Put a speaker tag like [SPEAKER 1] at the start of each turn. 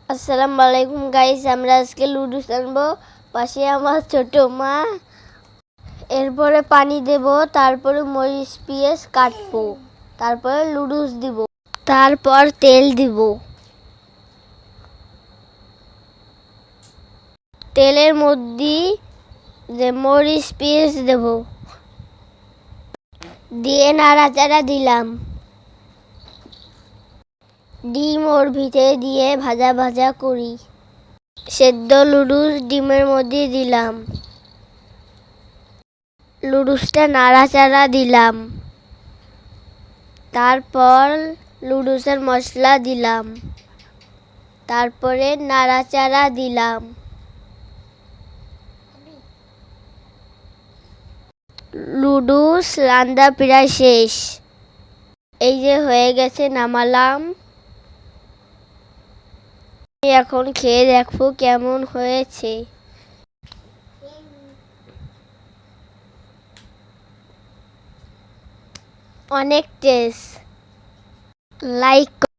[SPEAKER 1] আসসালামু আলাইকুম গাইস, আমরা আজকে লুডো খেলবো। পাশে আমার ছোট মা। এরপরে পানি দেব, তারপরে মরিচ পেঁয়াজ কাটবো, তারপরে লুডুস দিব, তারপর তেল দিব। তেলের মধ্যে যে মরিচ পেঁয়াজ দেব, দিয়ে নাড়াচাড়া দিলাম। ডিম ওর ভিতরে দিয়ে ভাজা ভাজা করি। সেদ্ধ লুডুস ডিমের মধ্যে দিলাম। লুডুসটা নাড়াচাড়া দিলাম। তারপর লুডুসের মশলা দিলাম। তারপরে নাড়াচাড়া দিলাম। লুডুস রান্না প্রায় শেষ। এই যে হয়ে গেছে, নামালাম। এখন খেয়ে দেখবো কেমন হয়েছে। অনেক টেস্ট। লাইক